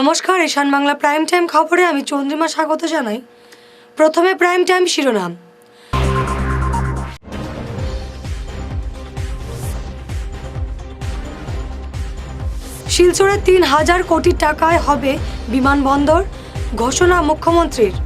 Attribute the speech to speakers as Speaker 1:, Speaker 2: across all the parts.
Speaker 1: নমস্কার, ঈশান Bangla prime time খবরে আমি চন্দ্রিমা স্বাগত জানাই। প্রথমে প্রাইম টাইম শিরোনাম। শিলচরে ৩,০০০ কোটি টাকায় হবে বিমানবন্দর, ঘোষণা মুখ্যমন্ত্রীর।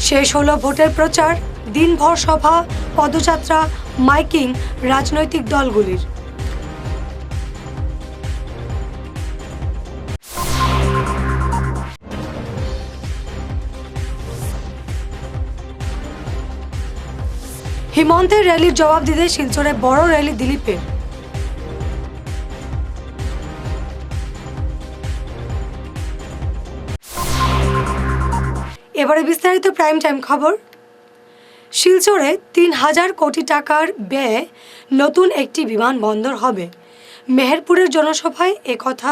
Speaker 1: শেষ হলো ভোটের প্রচার, দিনভর সভা, পদযাত্রা, মাইকিং রাজনৈতিক দলগুলির। হিমন্তের র্যালির জবাব দিতে শিলচরে বড় র্যালি দিলীপের। এবারে বিস্তারিত প্রাইম টাইম খবর। শিলচরে ৩,০০০ কোটি টাকার ব্যয়ে নতুন একটি বিমানবন্দর হবে। মেহেরপুরের জনসভায় একথা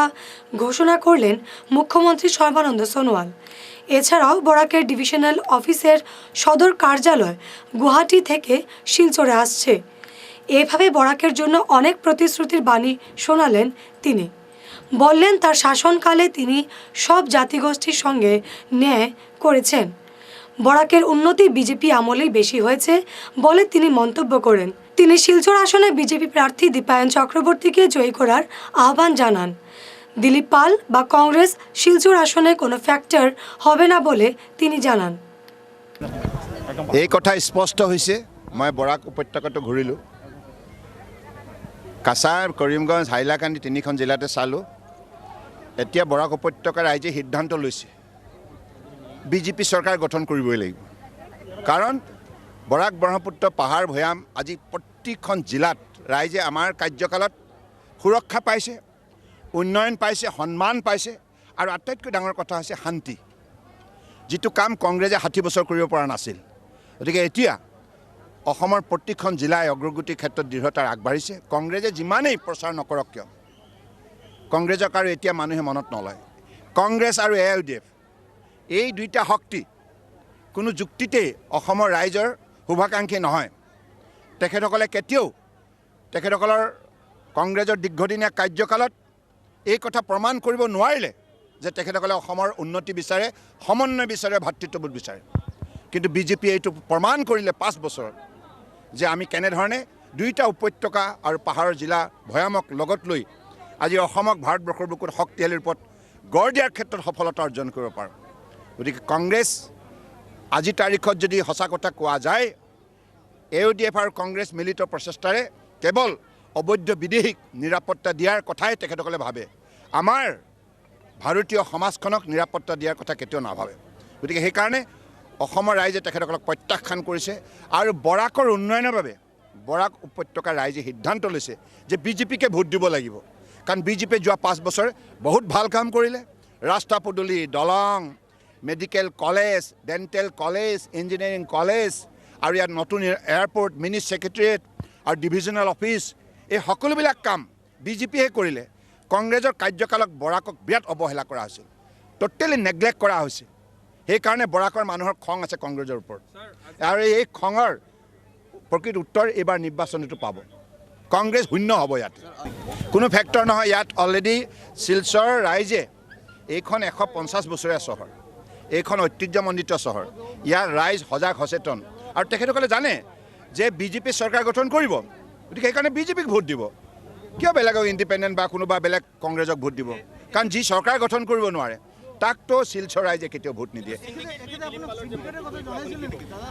Speaker 1: ঘোষণা করলেন মুখ্যমন্ত্রী সর্বানন্দ সোনোয়াল। এছাড়াও বরাকের ডিভিশনাল অফিসের সদর কার্যালয় গুয়াহাটি থেকে শিলচরে আসছে। এভাবে বরাকের জন্য অনেক প্রতিশ্রুতির বাণী শোনালেন তিনি। বললেন তার শাসনকালে তিনি সব জাতিগোষ্ঠীর সঙ্গে ন্যায় করেছেন। বরাকের উন্নতি বিজেপি আমলেই বেশি হয়েছে বলে তিনি মন্তব্য করেন। তিনি শিলচর আসনে বিজেপি প্রার্থী দীপায়ন চক্রবর্তীকে জয়ী করার আহ্বান জানান। দিলীপ পাল বা কংগ্রেস শিলচর আসনে কোনো ফ্যাক্টর হবে না বলে তিনি জানান।
Speaker 2: এই কথা স্পষ্ট হৈছে। মই বৰাক উপত্যকাটো ঘূৰিলোঁ, কাছাৰ, কৰিমগঞ্জ, হাইলাকান্দি তিনিখন জিলাতে চালোঁ। এতিয়া বৰাক উপত্যকাৰ ৰাইজে সিদ্ধান্ত লৈছে বিজেপি চৰকাৰ গঠন কৰিবই লাগিব। কাৰণ বৰাক ব্ৰহ্মপুত্ৰ পাহাৰ ভৈয়াম আজি প্ৰতিখন জিলাত ৰাইজে আমাৰ কাৰ্যকালত সুৰক্ষা পাইছে, উন্নয়ন পাইছে, সন্মান পাইছে, আৰু আটাইতকৈ ডাঙৰ কথা হৈছে শান্তি, যিটো কাম কংগ্ৰেছে ৬০ বছৰ কৰিব পৰা নাছিল। গতিকে এতিয়া অসমৰ প্ৰতিখন জিলাই অগ্ৰগতিৰ ক্ষেত্ৰত দৃঢ়তাৰ আগবাঢ়িছে। কংগ্ৰেছে যিমানেই প্ৰচাৰ নকৰক কিয়, কংগ্ৰেছক আৰু এতিয়া মানুহে মনত নলয়। কংগ্ৰেছ আৰু AIUDF এই দুইটা শক্তি কোনো যুক্তিতেই অসমৰ ৰাইজৰ শুভাকাংক্ষী নহয়। তেখেতসকলে কেতিয়াও তেখেতসকলৰ কংগ্ৰেছৰ দীৰ্ঘদিনীয়া কাৰ্যকালত এই কথা প্ৰমাণ কৰিব নোৱাৰিলে যে তেখেতসকলে অসমৰ উন্নতি বিচাৰে, সমন্বয় বিচাৰে, ভাতৃত্ববোধ বিচাৰে। কিন্তু বিজেপিয়ে এইটো প্ৰমাণ কৰিলে ৫ বছৰত যে আমি কেনেধৰণে দুইটা উপত্যকা আৰু পাহাৰৰ জিলা ভৈয়ামক লগত লৈ আজি অসমক ভাৰতবৰ্ষৰ বুকুত শক্তিশালী ৰূপত গঢ় দিয়াৰ ক্ষেত্ৰত সফলতা অৰ্জন কৰিব পাৰোঁ। গতিকে কংগ্ৰেছ আজি তাৰিখত যদি সঁচা কথা কোৱা যায়, AIUDF আৰু কংগ্ৰেছ মিলিত প্ৰচেষ্টাৰে কেৱল অবৈধ বিদেশীক নিৰাপত্তা দিয়াৰ কথাই তেখেতসকলে ভাবে, আমাৰ ভাৰতীয় সমাজখনক নিৰাপত্তা দিয়াৰ কথা কেতিয়াও নাভাবে। গতিকে সেইকাৰণে অসমৰ ৰাইজে তেখেতসকলক প্ৰত্যাখ্যান কৰিছে আৰু বৰাকৰ উন্নয়নৰ বাবে বৰাক উপত্যকাৰ ৰাইজে সিদ্ধান্ত লৈছে যে বিজেপিকে ভোট দিব লাগিব। কাৰণ বিজেপিয়ে যোৱা ৫ বছৰ বহুত ভাল কাম কৰিলে। ৰাস্তা পদূলি, দলং, medical college, dental college, engineering college, আৰু ইয়াত নতুন এয়াৰপৰ্ট, মিনি ছেক্ৰেটেৰিয়েট আৰু ডিভিজনেল অফিচ, এই সকলোবিলাক কাম বিজেপিয়ে কৰিলে। কংগ্ৰেছৰ কাৰ্যকালত বৰাকক বিৰাট অৱহেলা কৰা হৈছিল, টোটেলি নেগলেক্ট কৰা হৈছে। সেইকাৰণে বৰাকৰ মানুহৰ খং আছে কংগ্ৰেছৰ ওপৰত, আৰু এই খঙৰ প্ৰকৃত উত্তৰ এইবাৰ নিৰ্বাচনটো পাব। কংগ্ৰেছ শূন্য হ'ব ইয়াত, কোনো ফেক্টৰ নহয়। ইয়াত অলৰেডি শিলচৰ ৰাইজে, এইখন ১৫০ বছৰীয়া চহৰ, এইখন ঐতিহ্যমণ্ডিত চহৰ, ইয়াৰ ৰাইজ সজাগ সচেতন, আৰু তেখেতসকলে জানে যে বিজেপি চৰকাৰ গঠন কৰিব। গতিকে সেইকাৰণে বিজেপিক ভোট দিব, কিয় বেলেগক ইণ্ডিপেণ্ডেণ্ট বা কোনোবা বেলেগ কংগ্ৰেছক ভোট দিব? কাৰণ যি চৰকাৰ গঠন কৰিব নোৱাৰে তাকতো শিলচৰ ৰাইজে কেতিয়াও ভোট নিদিয়ে।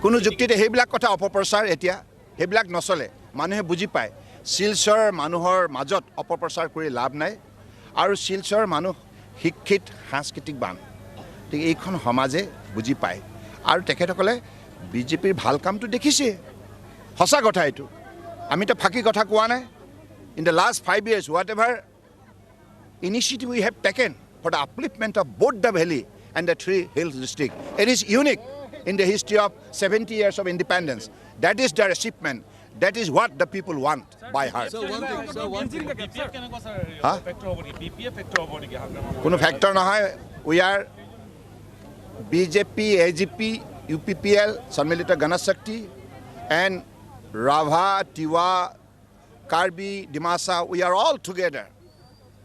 Speaker 2: কোনো যুক্তিতে সেইবিলাক কথা অপপ্ৰচাৰ, এতিয়া সেইবিলাক নচলে। মানুহে বুজি পায় শিলচৰ মানুহৰ মাজত অপপ্ৰচাৰ কৰি লাভ নাই, আৰু শিলচৰ মানুহ শিক্ষিত, সাংস্কৃতিকবান। গতিকে এইখন সমাজে বুজি পায়, আৰু তেখেতসকলে বিজেপিৰ ভাল কামটো দেখিছে। সঁচা কথা এইটো, আমিতো ফাঁকি কথা কোৱা নাই। In the last 5 years, what ever initiative we have taken for the upliftment of both the valley and the 3 hills district, it is unique in the history of 70 years of independence. That is their achievement. That is what the people want by heart. কোনো factor নহয়। We are BJP, AGP UPPL, Sammilita Ganashakti, and Rava, Tiwa, Karbi, Dimasa, we are all together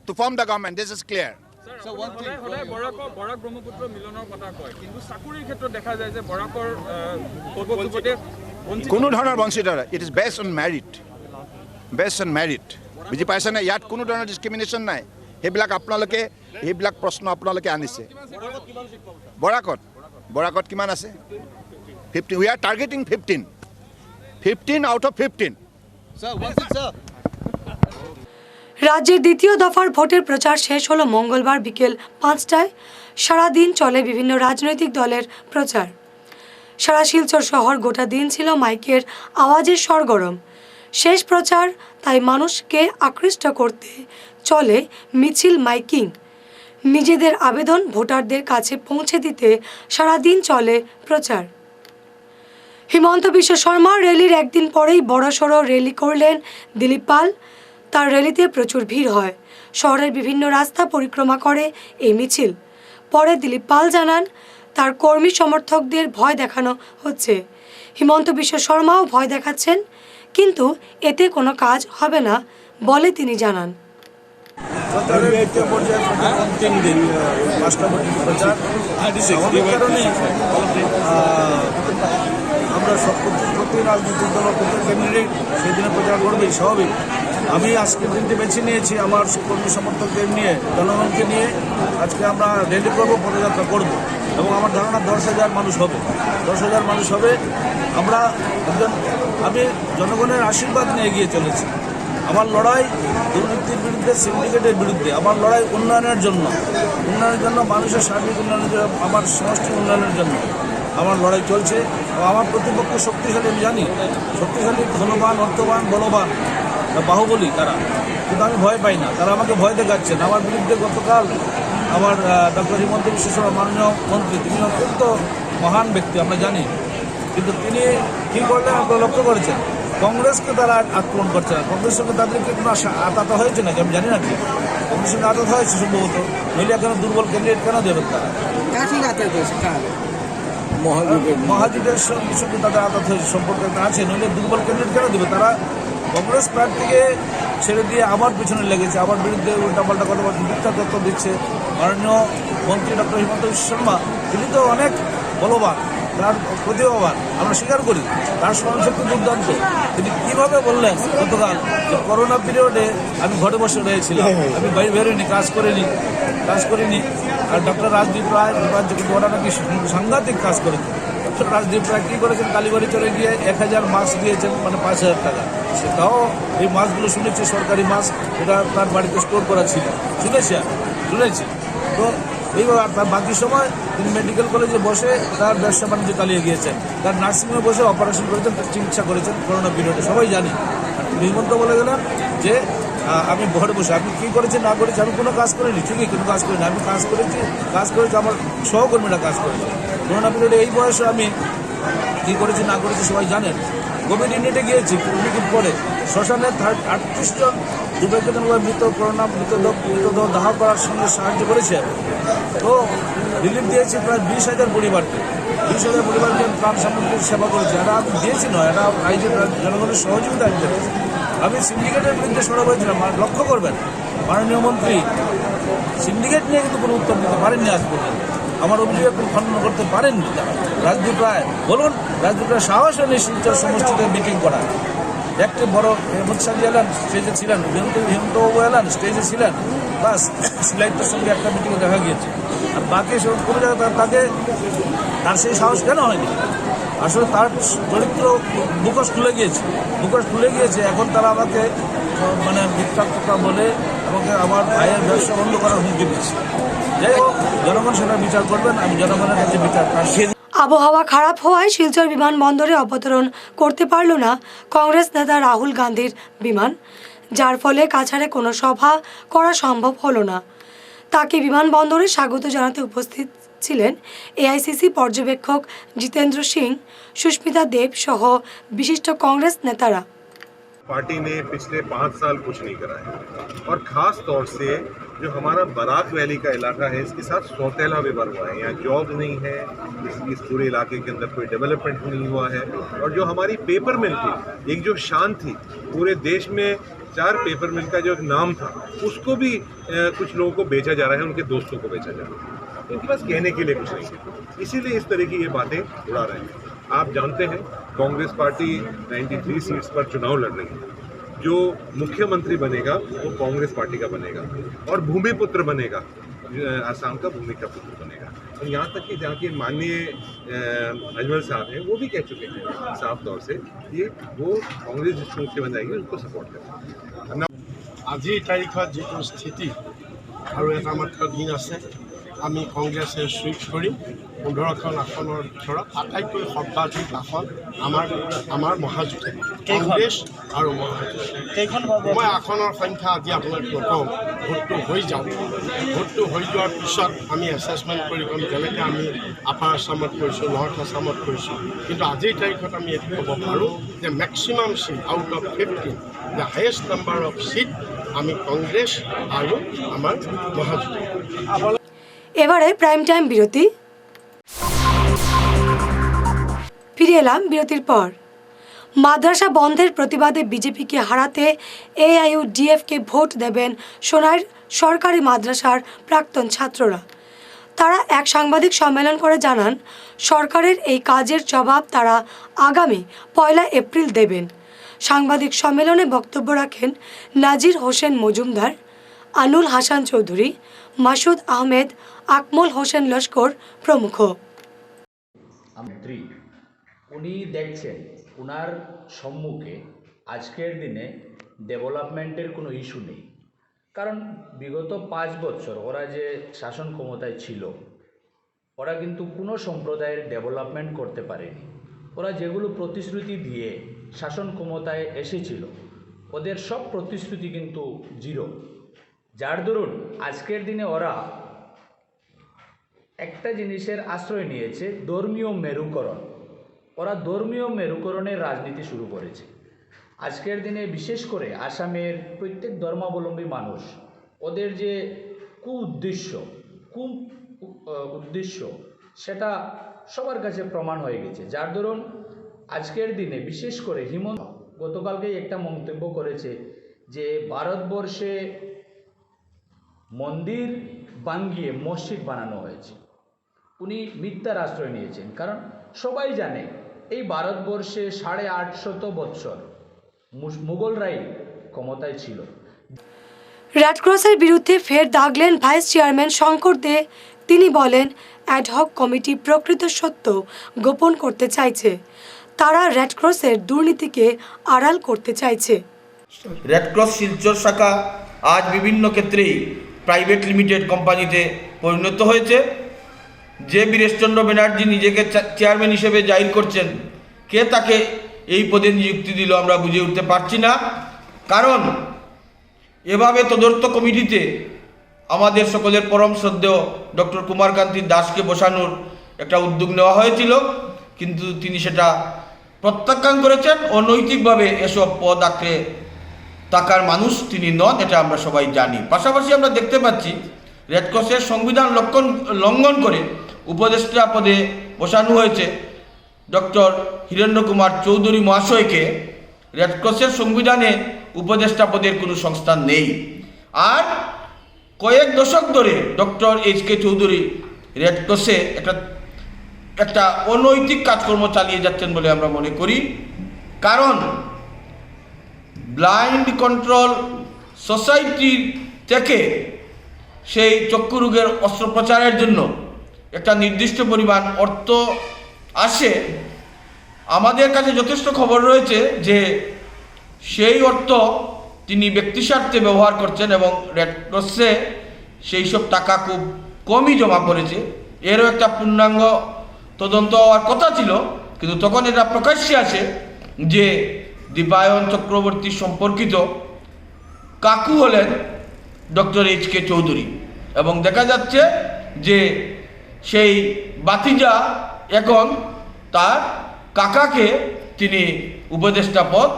Speaker 2: to form the government. This is clear.
Speaker 3: So one thing, Barak Brahmaputra মিলনৰ কথা কয় কিন্তু চাকৰিৰ ক্ষেত্ৰত দেখা যায় যে বৰাকৰ
Speaker 2: কোনো ধৰণৰ বঞ্চিত it is best on merit বুজি পাইছেনে ইয়াত কোনো ধৰণৰ ডিছক্ৰিমিনেশ্যন নাই সেইবিলাক আপোনালোকে সেইবিলাক প্ৰশ্ন আপোনালোকে আনিছে বৰাকত কিমান আছে 15 we are targeting 15 out of 15
Speaker 4: Sir, one thing, sir.
Speaker 1: রাজ্যের দ্বিতীয় দফার ভোটের প্রচার শেষ হলো মঙ্গলবার বিকেল 5টায়। সারাদিন চলে বিভিন্ন রাজনৈতিক দলের প্রচার। সারা শিলচর শহর গোটা দিন ছিল মাইকের আওয়াজের সরগরম। শেষ প্রচার তাই মানুষকে আকৃষ্ট করতে চলে মিছিল মাইকিং। নিজেদের আবেদন ভোটারদের কাছে পৌঁছে দিতে সারাদিন চলে প্রচার। হিমন্ত বিশ্ব শর্মা র্যালির একদিন পরেই বড়সড় র্যালি করলেন দিলীপ পাল। তার র্যালিতে প্রচুর ভিড় হয়। শহরের বিভিন্ন রাস্তা পরিক্রমা করে এই মিছিল। পরে দিলীপ পাল জানান তার কর্মী সমর্থকদের ভয় দেখানো হচ্ছে। হিমন্ত বিশ্ব শর্মাও ভয় দেখাচ্ছেন, কিন্তু এতে কোনো কাজ হবে না বলে তিনি জানান।
Speaker 5: অন্তিম দিন রাষ্ট্রপতির প্রচার স্বাভাবিক কারণেই আমরা প্রতি রাজনৈতিক দল প্রতি ক্যান্ডিডেট সেদিনে প্রচার করবেই স্বাভাবিক। আমি আজকের দিনটি বেছে নিয়েছি আমার কর্মী সমর্থকদের নিয়ে, জনগণকে নিয়ে আজকে আমরা র্যালি করবো, পদযাত্রা করব এবং আমার ধারণা 10,000 মানুষ হবে। 10,000 মানুষ হবে। আমি জনগণের আশীর্বাদ নিয়ে এগিয়ে চলেছি। আমার লড়াই দুর্নীতির বিরুদ্ধে, সিন্ডিকেটের বিরুদ্ধে। আমার লড়াই উন্নয়নের জন্য, মানুষের সার্বিক উন্নয়নের জন্য, আমার সমষ্টি উন্নয়নের জন্য আমার লড়াই চলছে। এবং আমার প্রতিপক্ষ শক্তিশালী, আমি জানি শক্তিশালী, ধনবান, অর্থবান, বলবান, বাহুবলী তারা, কিন্তু আমি ভয় পাই না। তারা আমাকে ভয় দেখাচ্ছেন। আমার বিরুদ্ধে গতকাল আমার ডক্টর হিমন্ত বিশ্ব শর্মা মাননীয় মন্ত্রী, তিনি অত্যন্ত মহান ব্যক্তি আমরা জানি, কিন্তু তিনি কী করলেন আপনারা লক্ষ্য করেছেন, কংগ্রেসকে তারা আক্রমণ করছে না। কংগ্রেসের সঙ্গে তাদেরকে কোনো আঘাত হয়েছে নাকি আমি জানি না, কি কংগ্রেসের সঙ্গে আঘাত হয়েছে সম্ভবত, নইলে কেন দুর্বল ক্যান্ডিডেট কেন দেবেন তারা? মহাজোটের সঙ্গে তাদের আঘাত হয়েছে, সম্পর্ক আছে, নইলে দুর্বল ক্যান্ডিডেট কেন দেবে তারা? কংগ্রেস প্রার্থীকে ছেড়ে দিয়ে আমার পিছনে লেগেছে, আমার বিরুদ্ধে উল্টাপাল্টা কথা বলছে, মিথ্যা তথ্য দিচ্ছে। মাননীয় মন্ত্রী ডক্টর হিমন্ত বিশ্ব শর্মা, তিনি তো অনেক বলবান, তার প্রতিভাবান, আমরা স্বীকার করি, তার স্মরণশক্তি দুর্দান্ত। তিনি কীভাবে বললেন গতকাল যে করোনা পিরিয়ডে আমি ঘরে বসে রয়েছিলাম, আমি বাইরে বেরোয়নি, কাজ করিনি। আর ডক্টর রাজদীপ রায় কিন্তু ওরা নাকি সাংঘাতিক কাজ করেছে। ডক্টর রাজদীপ রায় কী করেছেন, কালীবাড়ি চলে গিয়ে 1000 মাস্ক দিয়েছেন, মানে 5,000 টাকা। সেটাও এই মাস্কগুলো শুনেছি সরকারি মাস্ক, এটা তার বাড়িতে স্টোর করা ছিল, শুনেছি। তো এইভাবে তার বাকি সময় তিনি মেডিকেল কলেজে বসে তার ব্যবসা বাণিজ্য চালিয়ে গিয়েছেন, তার নার্সিংহোমে বসে অপারেশন করেছেন, তার চিকিৎসা করেছেন করোনা পিরিয়ডে, সবাই জানি। হিমন্ত বলে গেলেন যে আমি ঘরে বসে, আপনি কী করেছেন না করেছি, আমি কোনো কাজ করিনি, ঠিকই কোনো কাজ করিনি, আমি কাজ করেছি আমার সহকর্মীরা কাজ করেছে। করোনা পিরিয়ডে এই বয়সে আমি কী করেছি না করেছি সবাই জানেন। কোভিড ইউনিটে গিয়েছি, কোভিড পরে শ্মশানে 38 জন মৃতদেহ দাহ করার সঙ্গে সাহায্য করেছে। তো রিলিফ দিয়েছি প্রায় 20,000 পরিবারকে, 20,000 পরিবারকে প্রাণ সামগ্রীর সেবা করেছে। এটা আমি দিয়েছি নয়, এটা রাজ্যের জনগণের সহযোগিতা আমি করেছি। আমি সিন্ডিকেটের বিরুদ্ধে সরব হয়েছিলাম। লক্ষ্য করবেন মাননীয় মন্ত্রী সিন্ডিকেট নিয়ে কিন্তু কোনো উত্তর দিতে পারেননি আজ পর্যন্ত, আমার অভিযোগ এখন খণ্ডন করতে পারেননি। রাজদীপ রায় বলুন, রাজদীপ রায় সাহস হয়নি শিলচর সমষ্টিতে মিটিং করা। একটি বড় অমিত শাহ এলেন, স্টেজে ছিলেন, হিমন্তবাবু এলেন, স্টেজে ছিলেন, বাস সিলাইটের সঙ্গে একটা মিটিংয়ে দেখা গিয়েছে। আর বাকি সব কোনো জায়গায় তার সেই সাহস কেন হয়নি? আসলে তার চরিত্র মুখোশ খুলে গিয়েছে। এখন তারা আমাকে মানে মিথ্যা কথা বলে আমাকে আমার ভাইয়ের ব্যবসা বন্ধ করার হুমকি দিচ্ছে। যাই হোক, জনগণ সেটা বিচার করবেন, আমি জনগণের কাছে বিচার পাচ্ছি।
Speaker 1: আবহাওয়া খারাপ হওয়ায় শিলচর বিমানবন্দরে অবতরণ করতে পারল না কংগ্রেস নেতা রাহুল গান্ধীর বিমান, যার ফলে কাছাড়ে কোনো সভা করা সম্ভব হলো না। তাকে বিমানবন্দরে স্বাগত জানাতে উপস্থিত ছিলেন এআইসিসি পর্যবেক্ষক জিতেন্দ্র সিং, সুস্মিতা দেব সহ বিশিষ্ট কংগ্রেস নেতারা।
Speaker 6: पार्टी ने पिछले 5 साल कुछ नहीं करा है और ख़ास तौर से
Speaker 4: जो हमारा बराक वैली का इलाका है इसके साथ सौतेला व्यवहार हुआ है। यहाँ जॉब नहीं है, इस पूरे इलाके के अंदर कोई डेवलपमेंट नहीं हुआ है। और जो हमारी पेपर मिल थी, एक जो शान थी, पूरे देश में 4 पेपर मिल का जो एक नाम था, उसको भी कुछ लोगों को बेचा जा रहा है, उनके दोस्तों को बेचा जा रहा है। उनके पास कहने के लिए कुछ नहीं है, इसीलिए इस तरह की ये बातें उड़ा रहे हैं। आप जानते हैं कांग्रेस पार्टी 93 सीट्स पर चुनाव लड़ रही है। जो मुख्यमंत्री बनेगा वो कांग्रेस पार्टी का बनेगा और भूमिपुत्र बनेगा, आसाम का भूमि का पुत्र बनेगा। और यहाँ तक कि जहाँ के माननीय अजमल साहब हैं वो भी कह चुके हैं साफ तौर से कि वो कांग्रेस जिसको मुख्यमंत्री आएंगे उनको सपोर्ट करेंगे।
Speaker 6: আজিৰ তাৰিখত যিটো স্থিতি আৰু এটা মাত্ৰ দিন আছে, আমি কংগ্ৰেছে চুইচ কৰি 15খন আসনৰ ভিতৰত আটাইতকৈ সৰ্বাধিক আসন আমাৰ মহাজোঁটে কংগ্ৰেছ আৰু মহাজোঁট। মই আসনৰ সংখ্যা আজি আপোনাক নকওঁ, ভোটটো হৈ যাওক। ভোটটো হৈ যোৱাৰ পিছত আমি এছেছমেণ্ট কৰি ক'ম, যেনেকৈ আমি আপাৰ আছামত কৰিছোঁ, নৰ্থ আছামত কৰিছোঁ। কিন্তু আজিৰ তাৰিখত আমি এইটো ক'ব পাৰোঁ যে মেক্সিমাম ছিট out of 15, the highest number of ছিট আমি কংগ্রেস আর আমার মহাজোট।
Speaker 1: এবারে প্রাইম টাইম বিরতি। ফিরে এলাম বিরতির পর। মাদ্রাসা বন্ধের প্রতিবাদে বিজেপিকে হারাতে AIUDFকে ভোট দেবেন সোনাইর সরকারি মাদ্রাসার প্রাক্তন ছাত্ররা। তারা এক সাংবাদিক সম্মেলন করে জানান, সরকারের এই কাজের জবাব তারা আগামী 1 এপ্রিল দেবেন। সাংবাদিক সম্মেলনে বক্তব্য রাখেন নাজির হোসেন মজুমদার, আনুল হাসান চৌধুরী, মাসুদ আহমেদ, আকমল হোসেন লস্কর প্রমুখ।
Speaker 7: মন্ত্রী উনি দেখছেন ওনার সম্মুখে আজকের দিনে ডেভেলপমেন্টের কোনো ইস্যু নেই, কারণ বিগত 5 বছর ওরা যে শাসন ক্ষমতায় ছিল, ওরা কিন্তু কোনো সম্প্রদায়ের ডেভেলপমেন্ট করতে পারেনি। ওরা যেগুলো প্রতিশ্রুতি দিয়ে শাসন ক্ষমতায় এসেছিল, ওদের সব প্রতিশ্রুতি কিন্তু জিরো। যার দরুন আজকের দিনে ওরা একটা জিনিসের আশ্রয় নিয়েছে, ধর্মীয় মেরুকরণ। ওরা ধর্মীয় মেরুকরণের রাজনীতি শুরু করেছে। আজকের দিনে বিশেষ করে আসামের প্রত্যেক ধর্মাবলম্বী মানুষ, ওদের যে উদ্দেশ্য সেটা সবার কাছে প্রমাণ হয়ে গেছে। যার দরুন আজকের দিনে বিশেষ করে হিমন্ত গতকালকেই একটা মন্তব্য করেছে যে ভারতবর্ষে মন্দির ভাঙিয়ে মসজিদ বানানো হয়েছে। উনি মিথ্যার আশ্রয় নিয়েছেন, কারণ সবাই জানে এই ভারতবর্ষে 850 বছর মুঘলরাই ক্ষমতায় ছিল।
Speaker 1: রেডক্রসের বিরুদ্ধে ফের দাগলেন ভাইস চেয়ারম্যান শঙ্কর দে। তিনি বলেন, অ্যাডহক কমিটি প্রকৃত সত্য গোপন করতে চাইছে, তারা রেডক্রসের দুর্নীতিকে আড়াল করতে চাইছে।
Speaker 8: রেডক্রস শিলচর শাখা আজ বিভিন্ন ক্ষেত্রেই প্রাইভেট লিমিটেড কোম্পানিতে পরিণত হয়েছে। যে বীরেশচন্দ্র ব্যানার্জি নিজেকে চেয়ারম্যান হিসেবে জাহির করছেন, কে তাকে এই পদে নিযুক্তি দিল আমরা বুঝে উঠতে পারছি না। কারণ এভাবে তদর্থ কমিটিতে আমাদের সকলের পরম শ্রদ্ধেয় ডক্টর কুমারকান্তি দাসকে বসানোর একটা উদ্যোগ নেওয়া হয়েছিল, কিন্তু তিনি সেটা প্রত্যাখ্যান করেছেন। অনৈতিকভাবে এসব পদ আঁকড়ে থাকার মানুষ তিনি নন, এটা আমরা সবাই জানি। পাশাপাশি আমরা দেখতে পাচ্ছি রেডক্রসের সংবিধান লঙ্ঘন করে উপদেষ্টা পদে বসানো হয়েছে ডক্টর হিরেন্দ্র কুমার চৌধুরী মহাশয়কে। রেডক্রসের সংবিধানে উপদেষ্টা পদের কোনো সংস্থান নেই। আর কয়েক দশক ধরে ডক্টর HK চৌধুরী রেডক্রসে একটা অনৈতিক কাজকর্ম চালিয়ে যাচ্ছেন বলে আমরা মনে করি। কারণ ব্লাইন্ড কন্ট্রোল সোসাইটি থেকে সেই চক্ষু রোগের অস্ত্রোপচারের জন্য একটা নির্দিষ্ট পরিমাণ অর্থ আসে। আমাদের কাছে যথেষ্ট খবর রয়েছে যে সেই অর্থ তিনি ব্যক্তিস্বার্থে ব্যবহার করছেন এবং রেডক্রসে সেই সব টাকা খুব কমই জমা করেছে। এরও একটা পূর্ণাঙ্গ তদন্ত হওয়ার কথা ছিল, কিন্তু তখন এটা প্রকাশ্যে আসে যে দীপায়ন চক্রবর্তী সম্পর্কিত কাকু হলেন ডক্টর HK চৌধুরী, এবং দেখা যাচ্ছে যে সেই বাতিজা এখন তার কাকাকে তিনি উপদেষ্টা পদ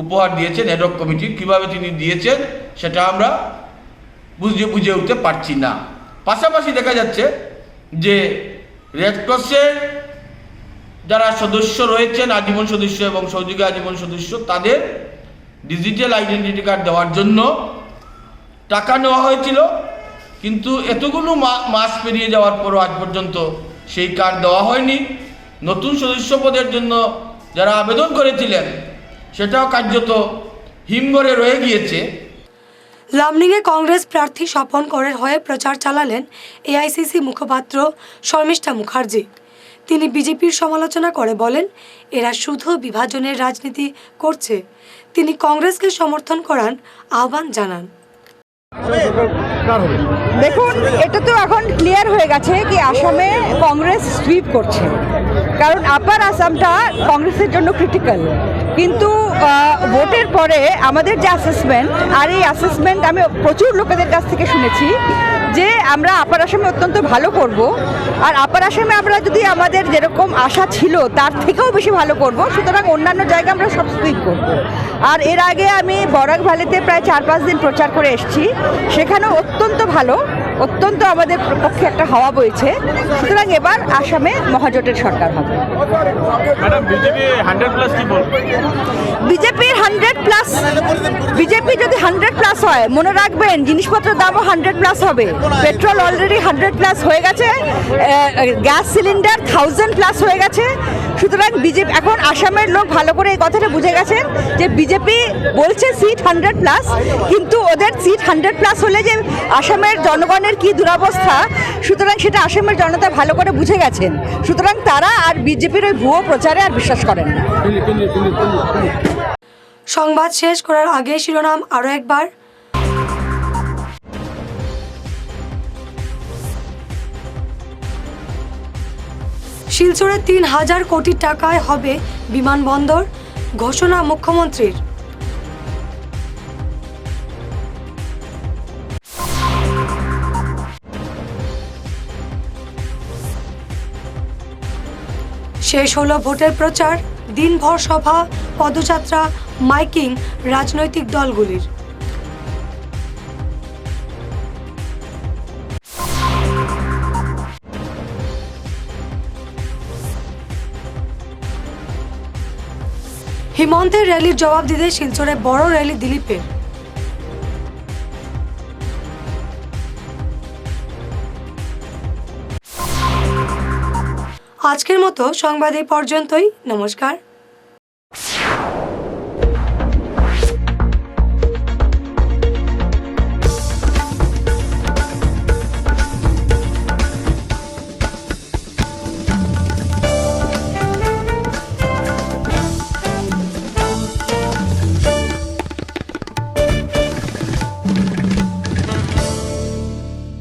Speaker 8: উপহার দিয়েছেন। অ্যাডহক কমিটি কীভাবে তিনি দিয়েছেন সেটা আমরা বুঝে উঠতে পারছি না। পাশাপাশি দেখা যাচ্ছে যে রেডক্রসের যারা সদস্য রয়েছেন, আজীবন সদস্য এবং সহযোগী আজীবন সদস্য, তাদের ডিজিটাল আইডেন্টিটি কার্ড দেওয়ার জন্য টাকা নেওয়া হয়েছিল, কিন্তু এতগুলো মাস পেরিয়ে যাওয়ার পরও আজ পর্যন্ত সেই কার্ড দেওয়া হয়নি। নতুন সদস্য পদের জন্য যারা আবেদন করেছিলেন সেটাও কার্যত হিমঘরে রয়ে গিয়েছে।
Speaker 1: লামডিংয়ে কংগ্রেস প্রার্থী স্বপন করের হয়ে প্রচার চালালেন এআইসিসি মুখপাত্র শর্মিষ্ঠা মুখার্জি। তিনি বিজেপির সমালোচনা করে বলেন, এরা শুধু বিভাজনের রাজনীতি করছে। তিনি কংগ্রেসকে সমর্থন করার আহ্বান জানান।
Speaker 9: দেখুন, এটা তো এখন ক্লিয়ার হয়ে গেছে কি আসামে কংগ্রেস সুইপ করছে, কারণ আপার আসামটা কংগ্রেসের জন্য ক্রিটিক্যাল। কিন্তু ভোটের পরে আমাদের যে অ্যাসেসমেন্ট, আর এই অ্যাসেসমেন্ট আমি প্রচুর লোকেদের কাছ থেকে শুনেছি যে আমরা আপার আসামে অত্যন্ত ভালো করব, আর আপার আসামে আমরা যদি আমাদের যেরকম আশা ছিল তার থেকেও বেশি ভালো করব, সুতরাং অন্যান্য জায়গায় আমরা সব সুইপ করব। আর এর আগে আমি বরাক ভ্যালিতে প্রায় 4-5 দিন প্রচার করে এসেছি, সেখানেও অত্যন্ত ভালো, অত্যন্ত আমাদের পক্ষে একটা হাওয়া বইছে। সুতরাং এবার আসামে মহাজোটের সরকার হবে। বিজেপির 100+, বিজেপি যদি 100+ হয়, মনে রাখবেন জিনিসপত্রের দামও 100+ হবে। পেট্রোল অলরেডি 100+ হয়ে গেছে, গ্যাস সিলিন্ডার 1000+ হয়ে গেছে। সুতরাং বিজেপি এখন আসামের লোক ভালো করে এই কথাটা বুঝে গেছেন যে বিজেপি বলছে সিট 100+, কিন্তু ওদের সিট 100+ হলে যে আসামের জনগণের কি দুরবস্থা, সুতরাং সেটা আসামের জনতা ভালো করে বুঝে গেছেন। সুতরাং তারা আর বিজেপির ওই ভুয়ো প্রচারে আর বিশ্বাস করেন না।
Speaker 1: সংবাদ শেষ করার আগে শিরোনাম আরও একবার। শিলচরে 3000 কোটি টাকায় হবে বিমানবন্দর, ঘোষণা মুখ্যমন্ত্রীর। শেষ হলো ভোটের প্রচার, দিনভর সভা, পদযাত্রা, মাইকিং রাজনৈতিক দলগুলির। হিমন্তের র্যালির জবাব দিতে শিলচরে বড় র্যালি দিলীপের। আজকের মতো সংবাদ এই পর্যন্তই। নমস্কার।